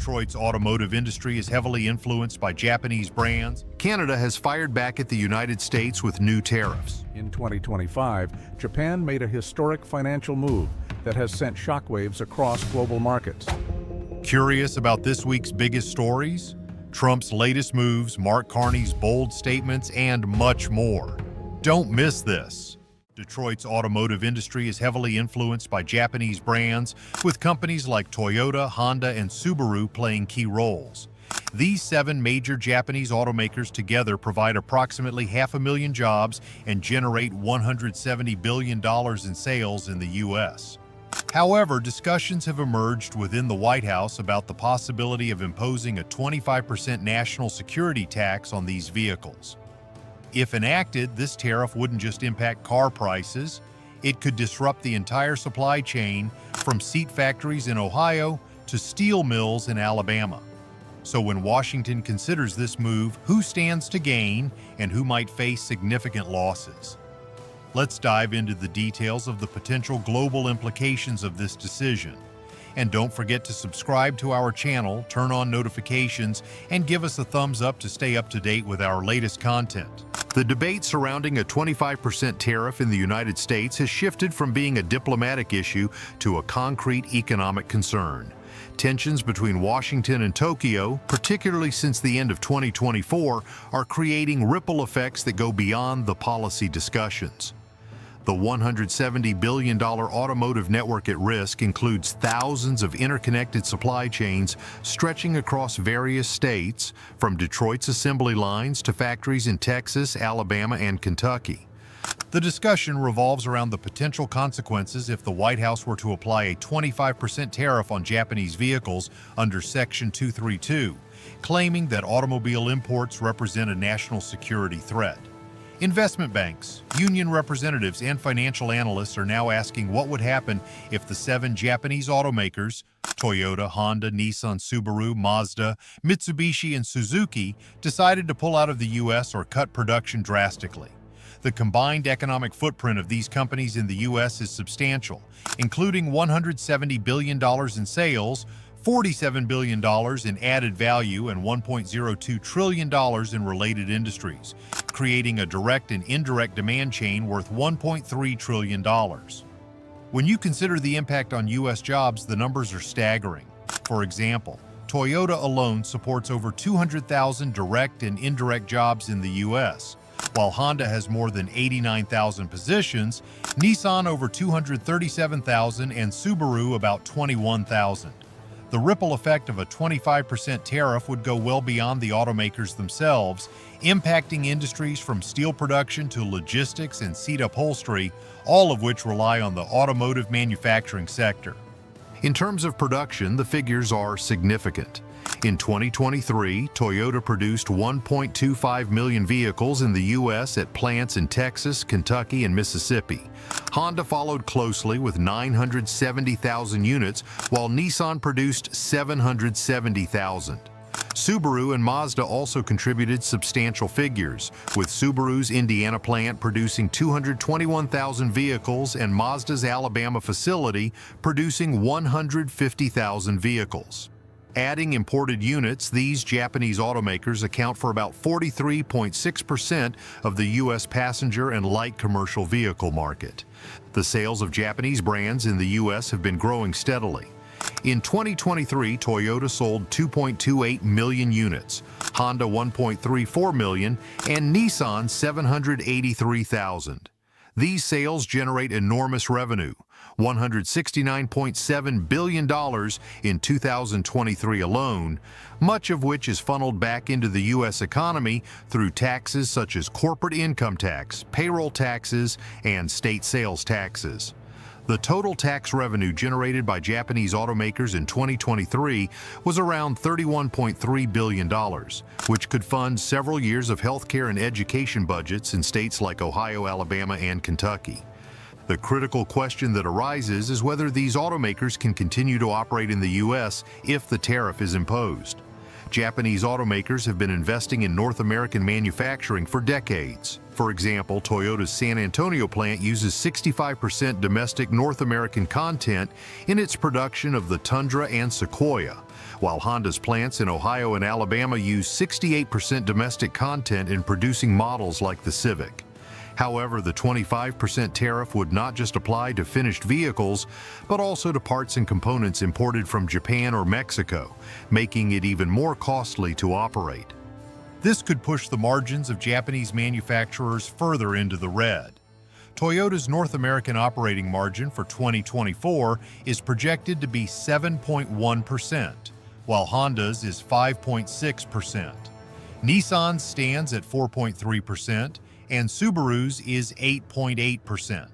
Detroit's automotive industry is heavily influenced by Japanese brands. Canada has fired back at the United States with new tariffs. In 2025, Japan made a historic financial move that has sent shockwaves across global markets. Curious about this week's biggest stories? Trump's latest moves, Mark Carney's bold statements, and much more. Don't miss this. Detroit's automotive industry is heavily influenced by Japanese brands, with companies like Toyota, Honda, and Subaru playing key roles. These 7 major Japanese automakers together provide approximately 500,000 jobs and generate $170 billion in sales in the U.S. However, discussions have emerged within the White House about the possibility of imposing a 25% national security tax on these vehicles. If enacted, this tariff wouldn't just impact car prices, it could disrupt the entire supply chain from seat factories in Ohio to steel mills in Alabama. So when Washington considers this move, who stands to gain and who might face significant losses? Let's dive into the details of the potential global implications of this decision. And don't forget to subscribe to our channel, turn on notifications, and give us a thumbs up to stay up to date with our latest content. The debate surrounding a 25% tariff in the United States has shifted from being a diplomatic issue to a concrete economic concern. Tensions between Washington and Tokyo, particularly since the end of 2024, are creating ripple effects that go beyond the policy discussions. The $170 billion automotive network at risk includes thousands of interconnected supply chains stretching across various states, from Detroit's assembly lines to factories in Texas, Alabama, and Kentucky. The discussion revolves around the potential consequences if the White House were to apply a 25% tariff on Japanese vehicles under Section 232, claiming that automobile imports represent a national security threat. Investment banks, union representatives, and financial analysts are now asking what would happen if the 7 Japanese automakers, Toyota, Honda, Nissan, Subaru, Mazda, Mitsubishi, and Suzuki, decided to pull out of the U.S. or cut production drastically. The combined economic footprint of these companies in the U.S. is substantial, including $170 billion in sales, $47 billion in added value, and $1.02 trillion in related industries, creating a direct and indirect demand chain worth $1.3 trillion. When you consider the impact on U.S. jobs, the numbers are staggering. For example, Toyota alone supports over 200,000 direct and indirect jobs in the U.S., while Honda has more than 89,000 positions, Nissan over 237,000, and Subaru about 21,000. The ripple effect of a 25% tariff would go well beyond the automakers themselves, impacting industries from steel production to logistics and seat upholstery, all of which rely on the automotive manufacturing sector. In terms of production, the figures are significant. In 2023, Toyota produced 1.25 million vehicles in the U.S. at plants in Texas, Kentucky, and Mississippi. Honda followed closely with 970,000 units, while Nissan produced 770,000. Subaru and Mazda also contributed substantial figures, with Subaru's Indiana plant producing 221,000 vehicles and Mazda's Alabama facility producing 150,000 vehicles. Adding imported units, these Japanese automakers account for about 43.6% of the U.S. passenger and light commercial vehicle market. The sales of Japanese brands in the U.S. have been growing steadily. In 2023, Toyota sold 2.28 million units, Honda 1.34 million, and Nissan 783,000. These sales generate enormous revenue, $169.7 billion in 2023 alone, much of which is funneled back into the U.S. economy through taxes such as corporate income tax, payroll taxes, and state sales taxes. The total tax revenue generated by Japanese automakers in 2023 was around $31.3 billion, which could fund several years of healthcare and education budgets in states like Ohio, Alabama, and Kentucky. The critical question that arises is whether these automakers can continue to operate in the U.S. if the tariff is imposed. Japanese automakers have been investing in North American manufacturing for decades. For example, Toyota's San Antonio plant uses 65% domestic North American content in its production of the Tundra and Sequoia, while Honda's plants in Ohio and Alabama use 68% domestic content in producing models like the Civic. However, the 25% tariff would not just apply to finished vehicles, but also to parts and components imported from Japan or Mexico, making it even more costly to operate. This could push the margins of Japanese manufacturers further into the red. Toyota's North American operating margin for 2024 is projected to be 7.1%, while Honda's is 5.6%. Nissan's stands at 4.3%, and Subaru's is 8.8%.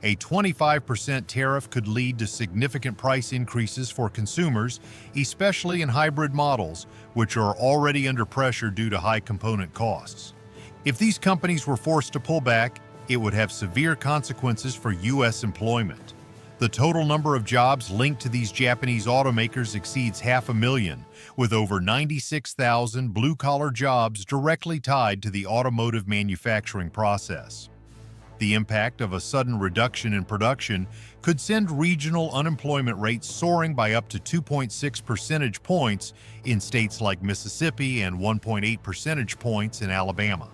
A 25% tariff could lead to significant price increases for consumers, especially in hybrid models, which are already under pressure due to high component costs. If these companies were forced to pull back, it would have severe consequences for U.S. employment. The total number of jobs linked to these Japanese automakers exceeds 500,000, with over 96,000 blue-collar jobs directly tied to the automotive manufacturing process. The impact of a sudden reduction in production could send regional unemployment rates soaring by up to 2.6 percentage points in states like Mississippi and 1.8 percentage points in Alabama.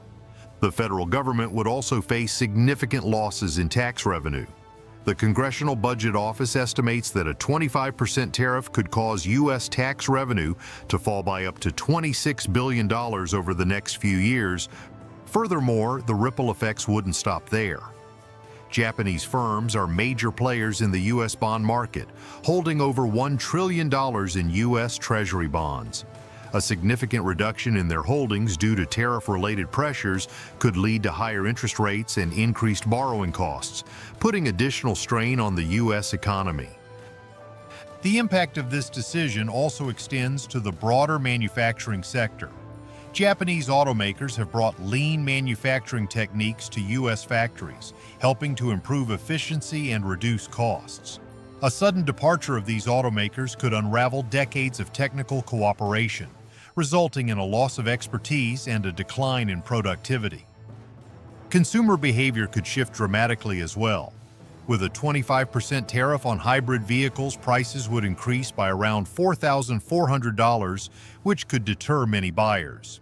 The federal government would also face significant losses in tax revenue. The Congressional Budget Office estimates that a 25% tariff could cause U.S. tax revenue to fall by up to $26 billion over the next few years. Furthermore, the ripple effects wouldn't stop there. Japanese firms are major players in the U.S. bond market, holding over $1 trillion in U.S. Treasury bonds. A significant reduction in their holdings due to tariff-related pressures could lead to higher interest rates and increased borrowing costs, putting additional strain on the U.S. economy. The impact of this decision also extends to the broader manufacturing sector. Japanese automakers have brought lean manufacturing techniques to U.S. factories, helping to improve efficiency and reduce costs. A sudden departure of these automakers could unravel decades of technical cooperation, resulting in a loss of expertise and a decline in productivity. Consumer behavior could shift dramatically as well. With a 25% tariff on hybrid vehicles, prices would increase by around $4,400, which could deter many buyers.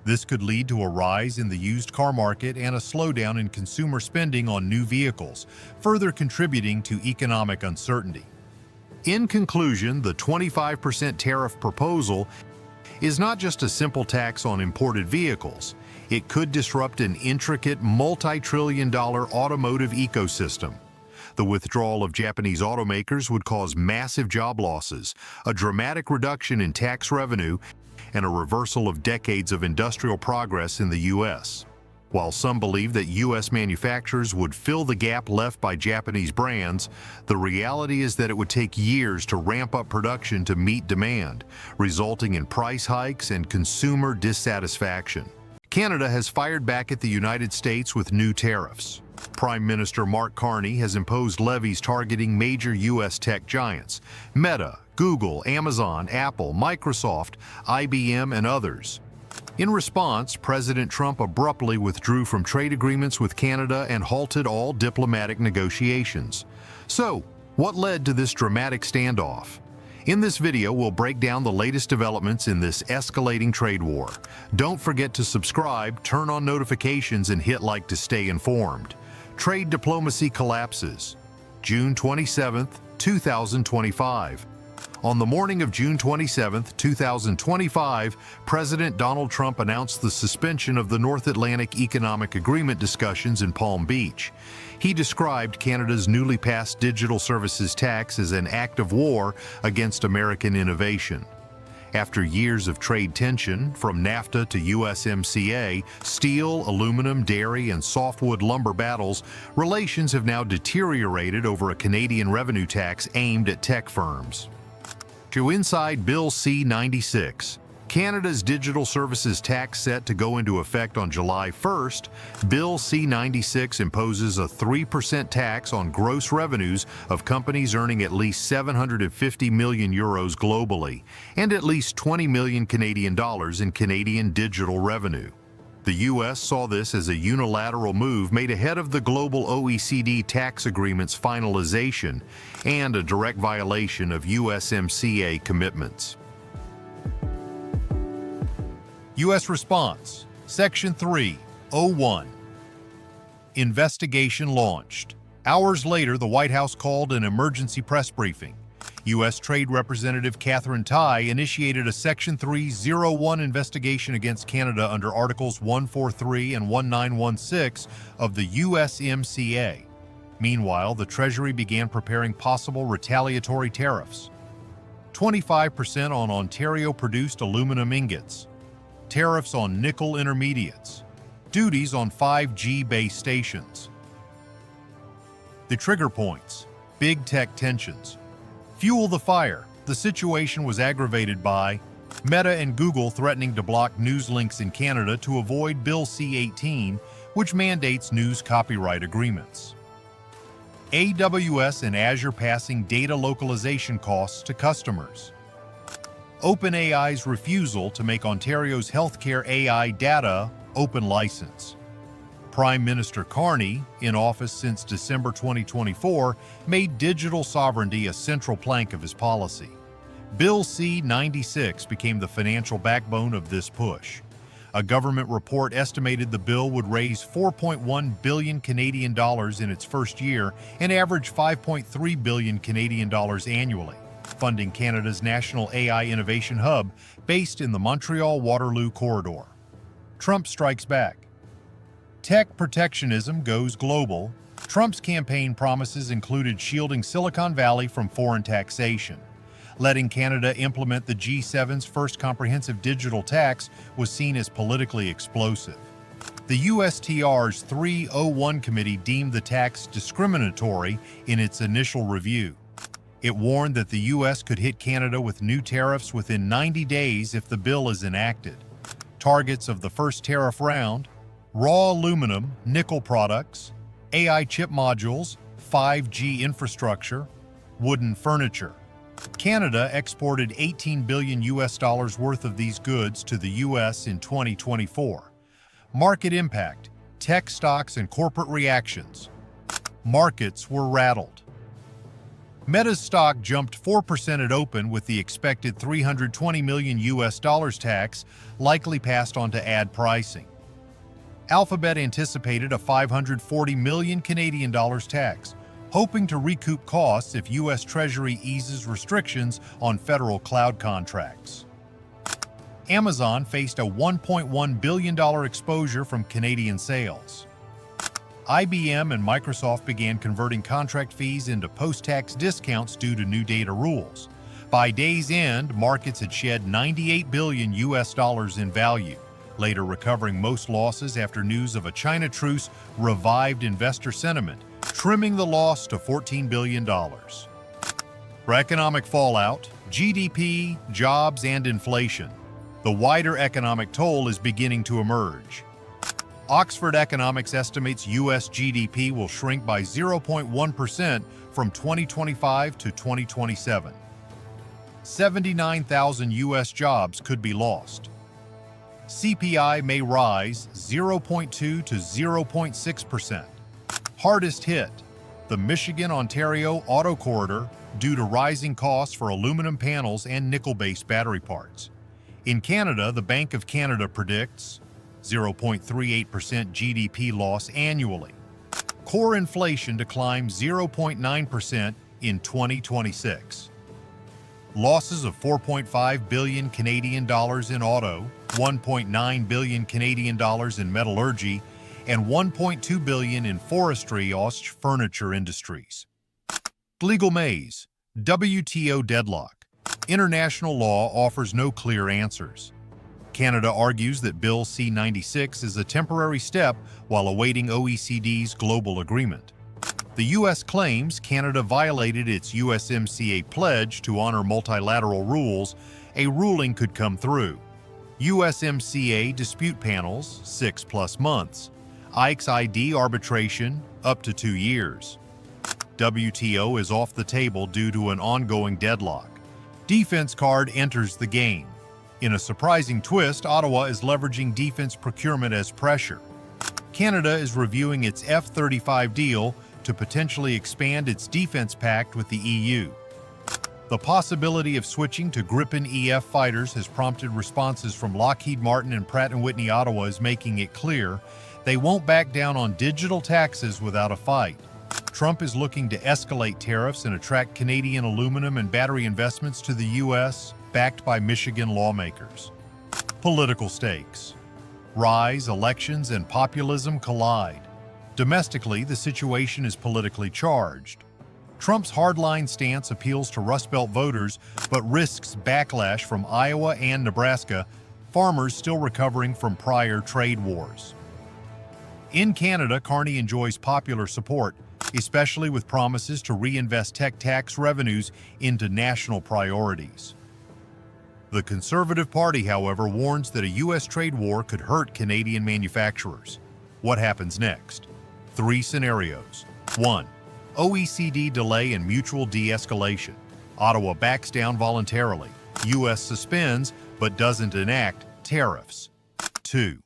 This could lead to a rise in the used car market and a slowdown in consumer spending on new vehicles, further contributing to economic uncertainty. In conclusion, the 25% tariff proposal is not just a simple tax on imported vehicles. It could disrupt an intricate, multi-trillion-dollar automotive ecosystem. The withdrawal of Japanese automakers would cause massive job losses, a dramatic reduction in tax revenue, and a reversal of decades of industrial progress in the U.S. While some believe that U.S. manufacturers would fill the gap left by Japanese brands, the reality is that it would take years to ramp up production to meet demand, resulting in price hikes and consumer dissatisfaction. Canada has fired back at the United States with new tariffs. Prime Minister Mark Carney has imposed levies targeting major U.S. tech giants: Meta, Google, Amazon, Apple, Microsoft, IBM, and others. In response, President Trump abruptly withdrew from trade agreements with Canada and halted all diplomatic negotiations. So, what led to this dramatic standoff? In this video, we'll break down the latest developments in this escalating trade war. Don't forget to subscribe, turn on notifications, and hit like to stay informed. Trade diplomacy collapses. June 27, 2025. On the morning of June 27, 2025, President Donald Trump announced the suspension of the North Atlantic Economic Agreement discussions in Palm Beach. He described Canada's newly passed digital services tax as an act of war against American innovation. After years of trade tension, from NAFTA to USMCA, steel, aluminum, dairy, and softwood lumber battles, relations have now deteriorated over a Canadian revenue tax aimed at tech firms. To inside Bill C-96. Canada's digital services tax set to go into effect on July 1st, Bill C-96 imposes a 3% tax on gross revenues of companies earning at least 750 million euros globally and at least 20 million Canadian dollars in Canadian digital revenue. The U.S. saw this as a unilateral move made ahead of the global OECD tax agreement's finalization and a direct violation of USMCA commitments. U.S. response, Section 301. Investigation launched. Hours later, the White House called an emergency press briefing. U.S. Trade Representative Katherine Tai initiated a Section 301 investigation against Canada under Articles 143 and 1916 of the USMCA. Meanwhile, the Treasury began preparing possible retaliatory tariffs. 25% on Ontario-produced aluminum ingots, tariffs on nickel intermediates, duties on 5G base stations. The trigger points, big tech tensions. Fuel the fire. The situation was aggravated by Meta and Google threatening to block news links in Canada to avoid Bill C-18, which mandates news copyright agreements. AWS and Azure passing data localization costs to customers. OpenAI's refusal to make Ontario's healthcare AI data open license. Prime Minister Carney, in office since December 2024, made digital sovereignty a central plank of his policy. Bill C-96 became the financial backbone of this push. A government report estimated the bill would raise 4.1 billion Canadian dollars in its first year and average 5.3 billion Canadian dollars annually, funding Canada's national AI innovation hub based in the Montreal-Waterloo corridor. Trump strikes back. Tech protectionism goes global. Trump's campaign promises included shielding Silicon Valley from foreign taxation. Letting Canada implement the G7's first comprehensive digital tax was seen as politically explosive. The USTR's 301 committee deemed the tax discriminatory in its initial review. It warned that the U.S. could hit Canada with new tariffs within 90 days if the bill is enacted. Targets of the first tariff round: raw aluminum, nickel products, AI chip modules, 5G infrastructure, wooden furniture. Canada exported $18 billion worth of these goods to the U.S. in 2024. Market impact, tech stocks and corporate reactions. Markets were rattled. Meta's stock jumped 4% at open with the expected $320 million tax likely passed on to ad pricing. Alphabet anticipated a $540 million Canadian dollars tax, hoping to recoup costs if U.S. Treasury eases restrictions on federal cloud contracts. Amazon faced a $1.1 billion exposure from Canadian sales. IBM and Microsoft began converting contract fees into post-tax discounts due to new data rules. By day's end, markets had shed $98 billion in value, later recovering most losses after news of a China truce revived investor sentiment, trimming the loss to $14 billion. For economic fallout, GDP, jobs, and inflation, the wider economic toll is beginning to emerge. Oxford Economics estimates U.S. GDP will shrink by 0.1% from 2025 to 2027. 79,000 U.S. jobs could be lost. CPI may rise 0.2 to 0.6%. Hardest hit, the Michigan-Ontario auto corridor due to rising costs for aluminum panels and nickel-based battery parts. In Canada, the Bank of Canada predicts 0.38% GDP loss annually. Core inflation to climb 0.9% in 2026. Losses of 4.5 billion Canadian dollars in auto, 1.9 billion Canadian dollars in metallurgy, and 1.2 billion in forestry furniture industries. Legal maze, WTO deadlock. International law offers no clear answers. Canada argues that Bill C-96 is a temporary step while awaiting OECD's global agreement. The U.S. claims Canada violated its USMCA pledge to honor multilateral rules. A ruling could come through. USMCA dispute panels, 6+ months. IXID arbitration, up to 2 years. WTO is off the table due to an ongoing deadlock. Defense card enters the game. In a surprising twist, Ottawa is leveraging defense procurement as pressure. Canada is reviewing its F-35 deal to potentially expand its defense pact with the EU. The possibility of switching to Gripen EF fighters has prompted responses from Lockheed Martin and Pratt & Whitney. Ottawa is making it clear they won't back down on digital taxes without a fight. Trump is looking to escalate tariffs and attract Canadian aluminum and battery investments to the U.S., backed by Michigan lawmakers. Political stakes rise, elections and populism collide. Domestically, the situation is politically charged. Trump's hardline stance appeals to Rust Belt voters, but risks backlash from Iowa and Nebraska, farmers still recovering from prior trade wars. In Canada, Carney enjoys popular support, especially with promises to reinvest tech tax revenues into national priorities. The Conservative Party, however, warns that a U.S. trade war could hurt Canadian manufacturers. What happens next? 3 scenarios. 1. OECD delay and mutual de-escalation. Ottawa backs down voluntarily. U.S. suspends but doesn't enact tariffs. 2.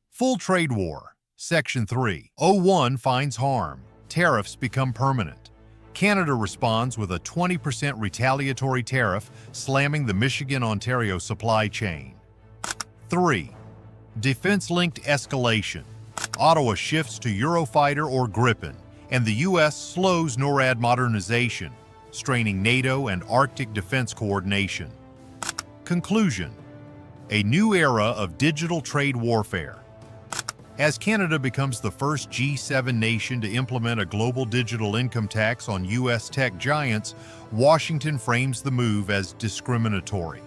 Full trade war. Section 301 finds harm. Tariffs become permanent. Canada responds with a 20% retaliatory tariff, slamming the Michigan-Ontario supply chain. 3. Defense-linked escalation. Ottawa shifts to Eurofighter or Gripen, and the U.S. slows NORAD modernization, straining NATO and Arctic defense coordination. Conclusion: a new era of digital trade warfare. As Canada becomes the first G7 nation to implement a global digital income tax on U.S. tech giants, Washington frames the move as discriminatory.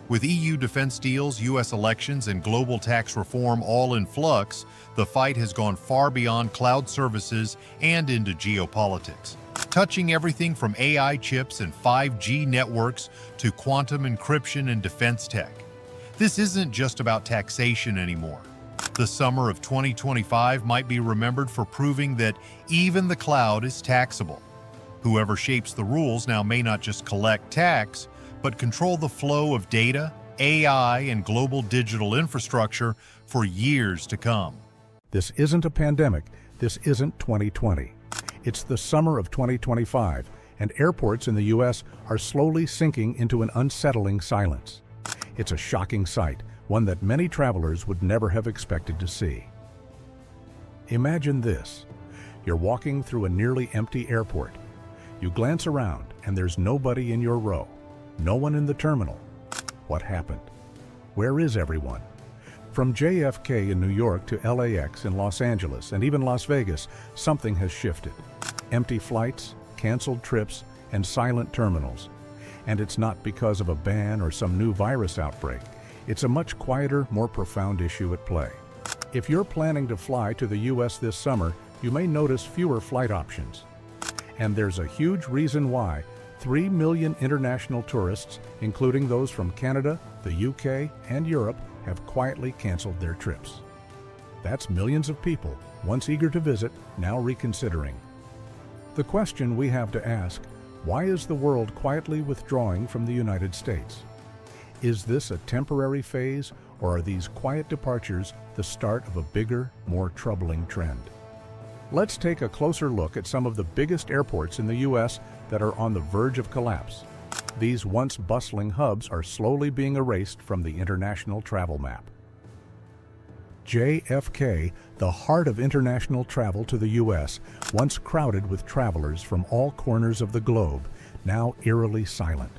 With EU defense deals, U.S. elections, and global tax reform all in flux, the fight has gone far beyond cloud services and into geopolitics, touching everything from AI chips and 5G networks to quantum encryption and defense tech. This isn't just about taxation anymore. The summer of 2025 might be remembered for proving that even the cloud is taxable. Whoever shapes the rules now may not just collect tax, but control the flow of data, AI, and global digital infrastructure for years to come. This isn't a pandemic. This isn't 2020. It's the summer of 2025, and airports in the U.S. are slowly sinking into an unsettling silence. It's a shocking sight, one that many travelers would never have expected to see. Imagine this. You're walking through a nearly empty airport. You glance around, and there's nobody in your row. No one in the terminal. What happened? Where is everyone? From JFK in New York to LAX in Los Angeles and even Las Vegas, something has shifted. Empty flights, canceled trips, and silent terminals. And it's not because of a ban or some new virus outbreak. It's a much quieter, more profound issue at play. If you're planning to fly to the U.S. this summer, you may notice fewer flight options. And there's a huge reason why. 3 million international tourists, including those from Canada, the UK, and Europe, have quietly canceled their trips. That's millions of people, once eager to visit, now reconsidering. The question we have to ask: why is the world quietly withdrawing from the United States? Is this a temporary phase, or are these quiet departures the start of a bigger, more troubling trend? Let's take a closer look at some of the biggest airports in the U.S. that are on the verge of collapse. These once bustling hubs are slowly being erased from the international travel map. JFK, the heart of international travel to the U.S., once crowded with travelers from all corners of the globe, now eerily silent.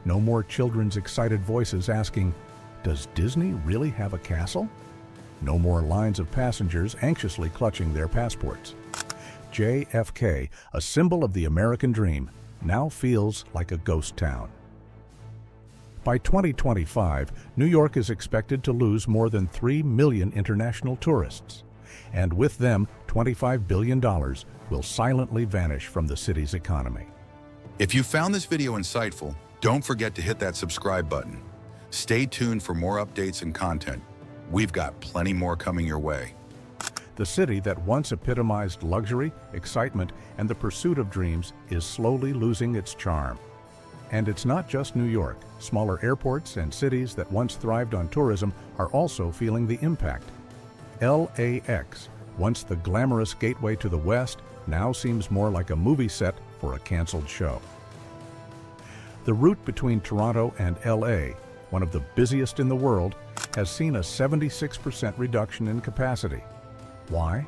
No more children's excited voices asking, "Does Disney really have a castle?" No more lines of passengers anxiously clutching their passports. JFK, a symbol of the American dream, now feels like a ghost town. By 2025, New York is expected to lose more than 3 million international tourists, and with them, $25 billion will silently vanish from the city's economy. If you found this video insightful, don't forget to hit that subscribe button. Stay tuned for more updates and content. We've got plenty more coming your way. The city that once epitomized luxury, excitement, and the pursuit of dreams is slowly losing its charm. And it's not just New York. Smaller airports and cities that once thrived on tourism are also feeling the impact. LAX, once the glamorous gateway to the West, now seems more like a movie set for a canceled show. The route between Toronto and LA, one of the busiest in the world, has seen a 76% reduction in capacity. Why?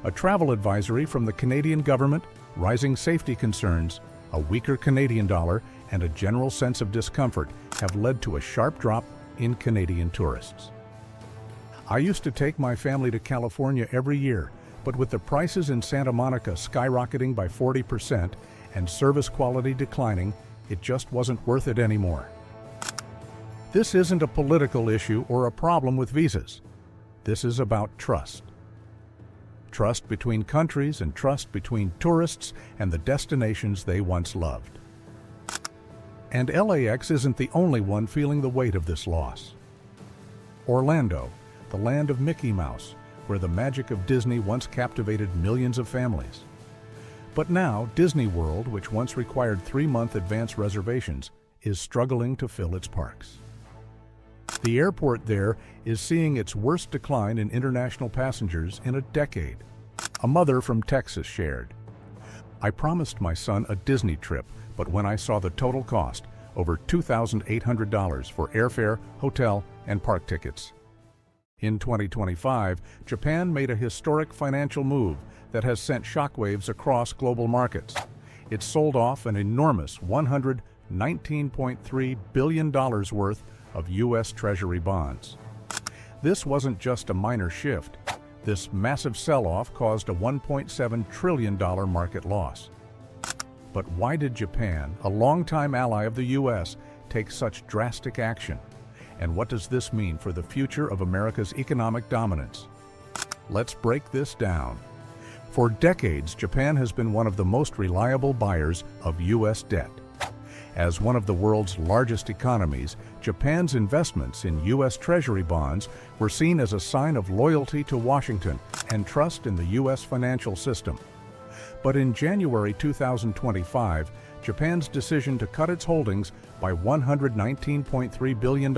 A travel advisory from the Canadian government, rising safety concerns, a weaker Canadian dollar, and a general sense of discomfort have led to a sharp drop in Canadian tourists. I used to take my family to California every year, but with the prices in Santa Monica skyrocketing by 40% and service quality declining, it just wasn't worth it anymore. This isn't a political issue or a problem with visas. This is about trust. Trust between countries and trust between tourists and the destinations they once loved. And LAX isn't the only one feeling the weight of this loss. Orlando, the land of Mickey Mouse, where the magic of Disney once captivated millions of families. But now, Disney World, which once required 3-month advance reservations, is struggling to fill its parks. The airport there is seeing its worst decline in international passengers in a decade. A mother from Texas shared, "I promised my son a Disney trip, but when I saw the total cost, over $2,800 for airfare, hotel, and park tickets." In 2025, Japan made a historic financial move that has sent shockwaves across global markets. It sold off an enormous $119.3 billion worth of U.S. Treasury bonds. This wasn't just a minor shift. This massive sell-off caused a $1.7 trillion market loss. But why did Japan, a longtime ally of the U.S., take such drastic action? And what does this mean for the future of America's economic dominance? Let's break this down. For decades, Japan has been one of the most reliable buyers of U.S. debt. As one of the world's largest economies, Japan's investments in U.S. Treasury bonds were seen as a sign of loyalty to Washington and trust in the U.S. financial system. But in January 2025, Japan's decision to cut its holdings by $119.3 billion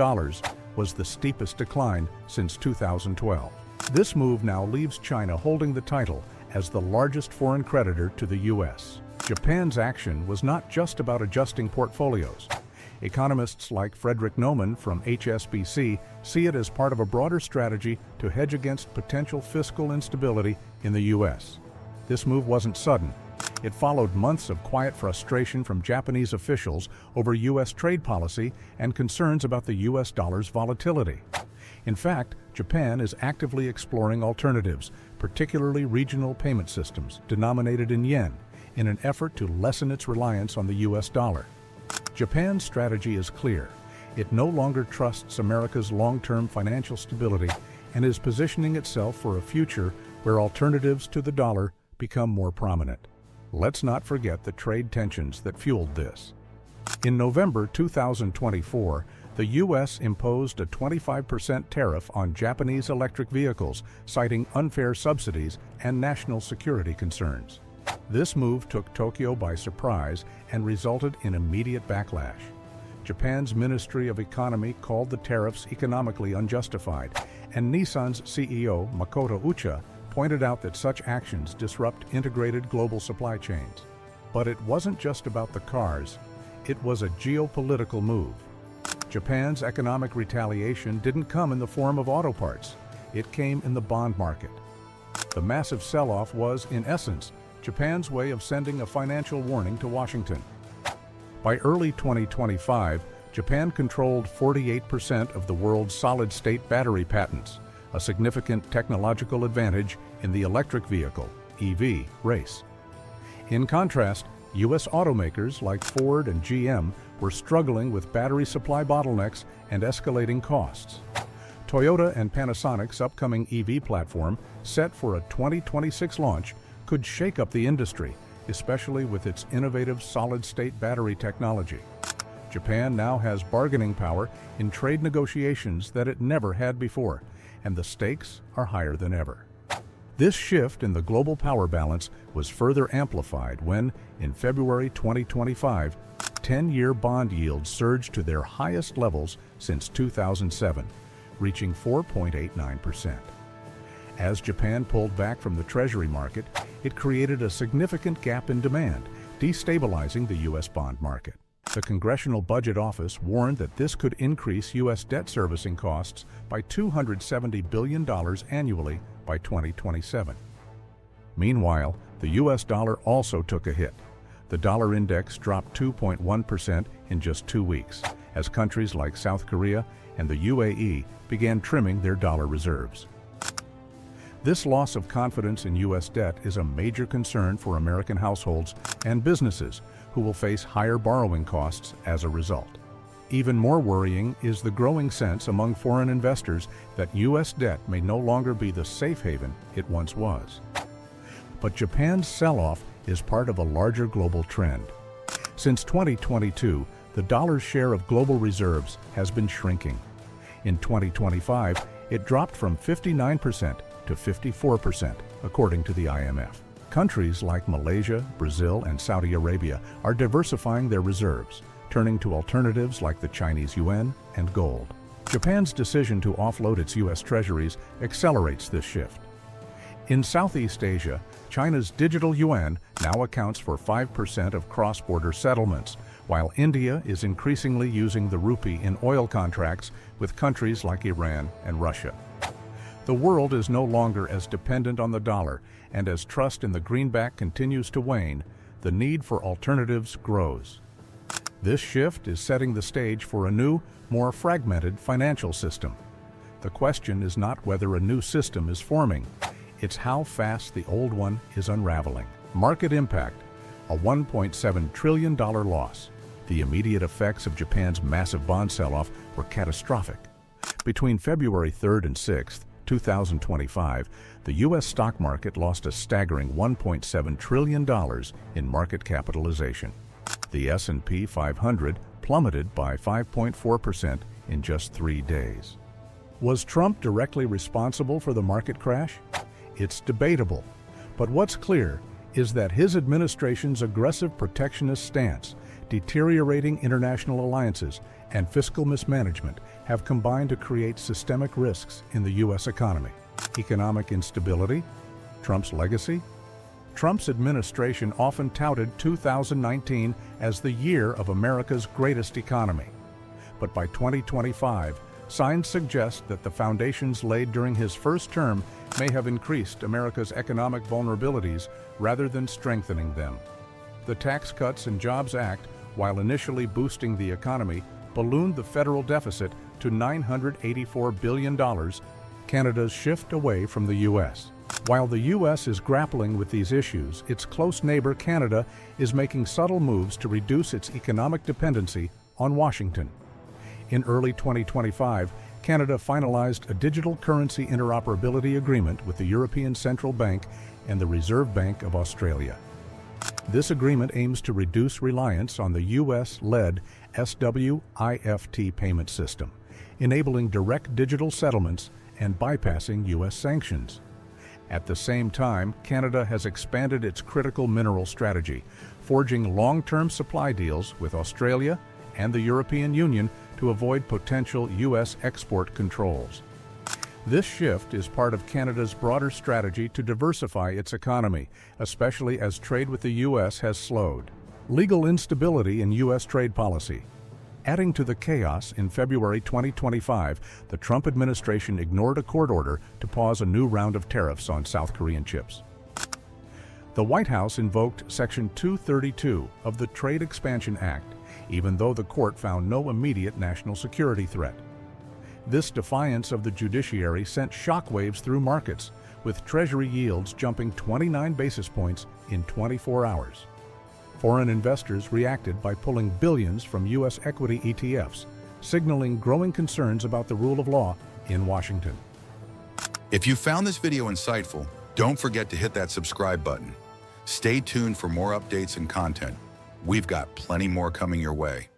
was the steepest decline since 2012. This move now leaves China holding the title as the largest foreign creditor to the U.S. Japan's action was not just about adjusting portfolios. Economists like Frederick Naumann from HSBC see it as part of a broader strategy to hedge against potential fiscal instability in the U.S. This move wasn't sudden. It followed months of quiet frustration from Japanese officials over U.S. trade policy and concerns about the U.S. dollar's volatility. In fact, Japan is actively exploring alternatives, particularly regional payment systems denominated in yen, in an effort to lessen its reliance on the U.S. dollar. Japan's strategy is clear. It no longer trusts America's long-term financial stability and is positioning itself for a future where alternatives to the dollar become more prominent. Let's not forget the trade tensions that fueled this. In November 2024, the U.S. imposed a 25% tariff on Japanese electric vehicles, citing unfair subsidies and national security concerns. This move took Tokyo by surprise and resulted in immediate backlash. Japan's Ministry of Economy called the tariffs economically unjustified, and Nissan's CEO, Makoto Ucha, pointed out that such actions disrupt integrated global supply chains. But it wasn't just about the cars, it was a geopolitical move. Japan's economic retaliation didn't come in the form of auto parts, it came in the bond market. The massive sell-off was, in essence, Japan's way of sending a financial warning to Washington. By early 2025, Japan controlled 48% of the world's solid-state battery patents, a significant technological advantage in the electric vehicle (EV) race. In contrast, U.S. automakers like Ford and GM were struggling with battery supply bottlenecks and escalating costs. Toyota and Panasonic's upcoming EV platform, set for a 2026 launch, could shake up the industry, especially with its innovative solid-state battery technology. Japan now has bargaining power in trade negotiations that it never had before, and the stakes are higher than ever. This shift in the global power balance was further amplified when, in February 2025, 10-year bond yields surged to their highest levels since 2007, reaching 4.89%. As Japan pulled back from the Treasury market, it created a significant gap in demand, destabilizing the U.S. bond market. The Congressional Budget Office warned that this could increase U.S. debt servicing costs by $270 billion annually by 2027. Meanwhile, the U.S. dollar also took a hit. The dollar index dropped 2.1% in just 2 weeks, as countries like South Korea and the UAE began trimming their dollar reserves. This loss of confidence in U.S. debt is a major concern for American households and businesses who will face higher borrowing costs as a result. Even more worrying is the growing sense among foreign investors that U.S. debt may no longer be the safe haven it once was. But Japan's sell-off is part of a larger global trend. Since 2022, the dollar's share of global reserves has been shrinking. In 2025, it dropped from 59% to 54%, according to the IMF. Countries like Malaysia, Brazil, and Saudi Arabia are diversifying their reserves, turning to alternatives like the Chinese yuan and gold. Japan's decision to offload its U.S. treasuries accelerates this shift. In Southeast Asia, China's digital yuan now accounts for 5% of cross-border settlements, while India is increasingly using the rupee in oil contracts with countries like Iran and Russia. The world is no longer as dependent on the dollar, and as trust in the greenback continues to wane, the need for alternatives grows. This shift is setting the stage for a new, more fragmented financial system. The question is not whether a new system is forming, it's how fast the old one is unraveling. Market impact: a $1.7 trillion loss. The immediate effects of Japan's massive bond sell-off were catastrophic. Between February 3rd and 6th, 2025, the U.S. stock market lost a staggering $1.7 trillion in market capitalization. The S&P 500 plummeted by 5.4% in just 3 days. Was Trump directly responsible for the market crash? It's debatable, but what's clear is that his administration's aggressive protectionist stance, deteriorating international alliances, and fiscal mismanagement have combined to create systemic risks in the U.S. economy. Economic instability, Trump's legacy. Trump's administration often touted 2019 as the year of America's greatest economy. But by 2025, signs suggest that the foundations laid during his first term may have increased America's economic vulnerabilities rather than strengthening them. The Tax Cuts and Jobs Act, while initially boosting the economy, ballooned the federal deficit to $984 billion, Canada's shift away from the U.S. While the U.S. is grappling with these issues, its close neighbor Canada is making subtle moves to reduce its economic dependency on Washington. In early 2025, Canada finalized a digital currency interoperability agreement with the European Central Bank and the Reserve Bank of Australia. This agreement aims to reduce reliance on the U.S.-led SWIFT payment system, enabling direct digital settlements and bypassing U.S. sanctions. At the same time, Canada has expanded its critical mineral strategy, forging long-term supply deals with Australia and the European Union to avoid potential U.S. export controls. This shift is part of Canada's broader strategy to diversify its economy, especially as trade with the U.S. has slowed. Legal instability in U.S. trade policy. Adding to the chaos, in February 2025, the Trump administration ignored a court order to pause a new round of tariffs on South Korean chips. The White House invoked Section 232 of the Trade Expansion Act, even though the court found no immediate national security threat. This defiance of the judiciary sent shockwaves through markets, with Treasury yields jumping 29 basis points in 24 hours. Foreign investors reacted by pulling billions from U.S. equity ETFs, signaling growing concerns about the rule of law in Washington. If you found this video insightful, don't forget to hit that subscribe button. Stay tuned for more updates and content. We've got plenty more coming your way.